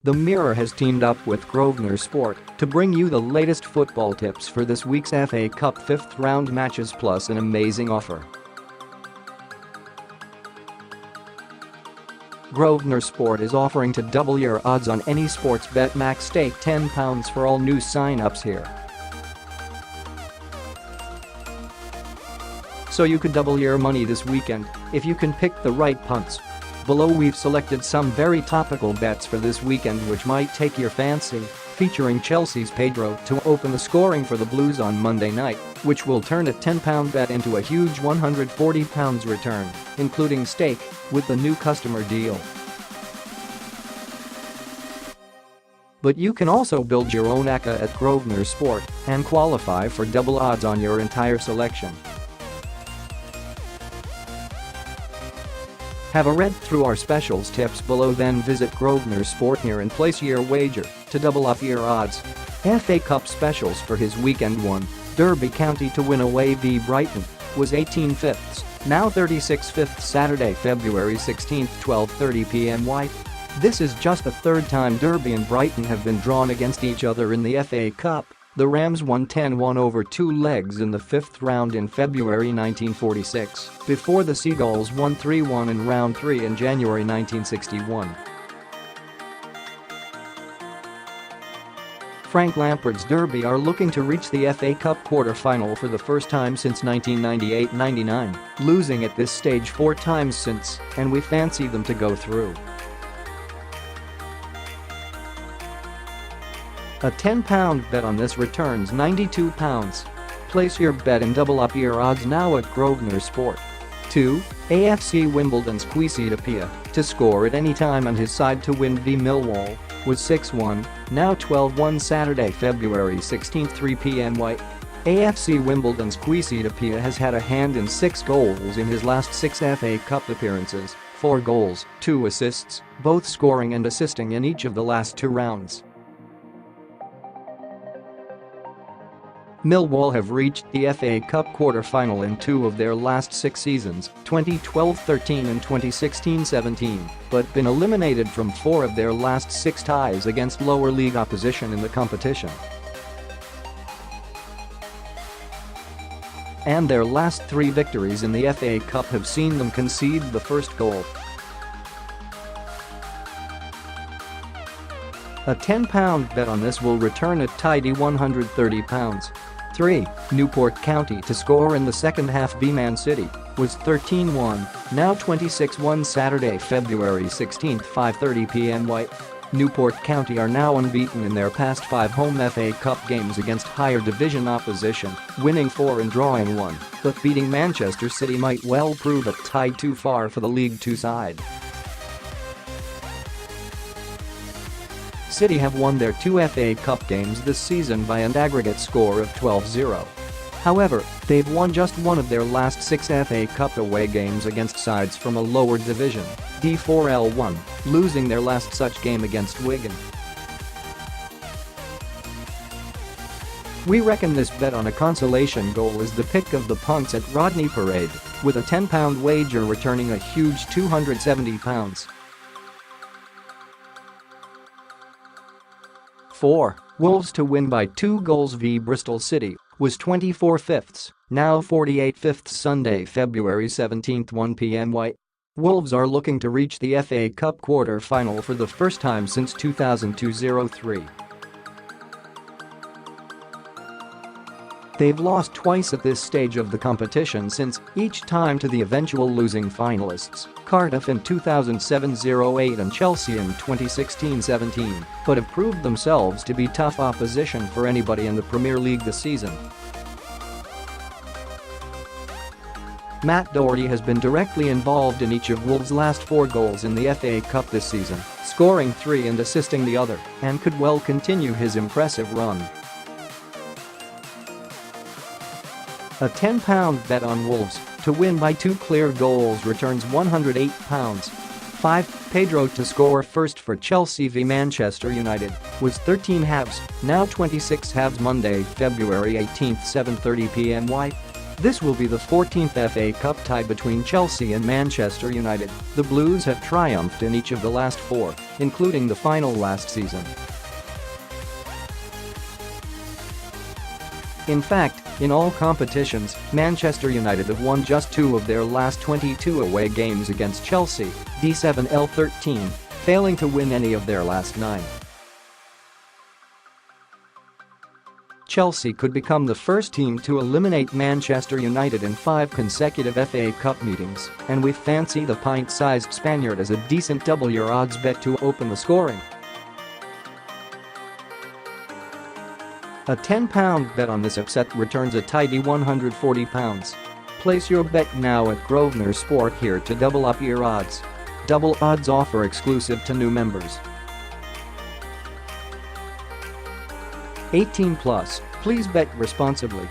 The Mirror has teamed up with Grosvenor Sport to bring you the latest football tips for this week's FA Cup fifth round matches plus an amazing offer. Grosvenor Sport is offering to double your odds on any sports bet. Max stake £10 for all new sign-ups here. So you could double your money this weekend if you can pick the right punts. Below we've selected some very topical bets for this weekend which might take your fancy, featuring Chelsea's Pedro to open the scoring for the Blues on Monday night, which will turn a £10 bet into a huge £140 return, including stake, with the new customer deal. But you can also build your own acca at Grosvenor Sport and qualify for double odds on your entire selection. Have a read through our specials tips below, then visit Grosvenor Sport here and place your wager to double up your odds. FA Cup specials for his weekend one: Derby County to win away v Brighton was 18 fifths, now 36 fifths Saturday, February 16, 12:30 p.m. This is just the third time Derby and Brighton have been drawn against each other in the FA Cup. The Rams won 10-1 over two legs in the fifth round in February 1946, before the Seagulls won 3-1 in round 3 in January 1961. Frank Lampard's Derby are looking to reach the FA Cup quarter-final for the first time since 1998-99, losing at this stage 4 times since, and we fancy them to go through. A £10 bet on this returns £92. Place your bet and double up your odds now at Grosvenor Sport. 2. AFC Wimbledon's Kwesi Appiah to score at any time on his side to win v Millwall was 6-1, now 12-1 Saturday, February 16, 3 p.m. AFC Wimbledon's Kwesi Appiah has had a hand in 6 goals in his last 6 FA Cup appearances, 4 goals, 2 assists, both scoring and assisting in each of the last 2 rounds. Millwall have reached the FA Cup quarter-final in 2 of their last 6 seasons, 2012-13 and 2016-17, but been eliminated from 4 of their last 6 ties against lower league opposition in the competition. And their last 3 victories in the FA Cup have seen them concede the first goal. A £10 bet on this will return a tidy £130. 3. Newport County to score in the second half v Man City was 13-1, now 26-1 Saturday, February 16, 5:30 p.m. Newport County are now unbeaten in their past 5 home FA Cup games against higher division opposition, winning 4 and drawing 1, but beating Manchester City might well prove a tie too far for the League Two side. City have won their 2 FA Cup games this season by an aggregate score of 12-0. However, they've won just 1 of their last 6 FA Cup away games against sides from a lower division, D4L1, losing their last such game against Wigan. We reckon this bet on a consolation goal is the pick of the punts at Rodney Parade, with a £10 wager returning a huge £270. 4. Wolves to win by 2 goals v Bristol City was 24 fifths, now 48 fifths Sunday, February 17, 1 p.m. Wolves are looking to reach the FA Cup quarter-final for the first time since 2002-03. They've lost twice at this stage of the competition since, each time to the eventual losing finalists, Cardiff in 2007-08 and Chelsea in 2016-17, but have proved themselves to be tough opposition for anybody in the Premier League this season. Matt Doherty has been directly involved in each of Wolves' last 4 goals in the FA Cup this season, scoring 3 and assisting the other, and could well continue his impressive run. A £10 bet on Wolves to win by 2 clear goals returns £108. 5. Pedro to score first for Chelsea v Manchester United was 13 halves, now 26 halves Monday, February 18, 7:30 p.m. This will be the 14th FA Cup tie between Chelsea and Manchester United. The Blues have triumphed in each of the last 4, including the final last season. In fact, in all competitions, Manchester United have won just 2 of their last 22 away games against Chelsea, D7L13, failing to win any of their last 9. Chelsea could become the first team to eliminate Manchester United in 5 consecutive FA Cup meetings, and we fancy the pint-sized Spaniard as a decent double your odds bet to open the scoring. A £10 bet on this upset returns a tidy £140. Place your bet now at Grosvenor Sport here to double up your odds. Double odds offer exclusive to new members. 18+, please bet responsibly.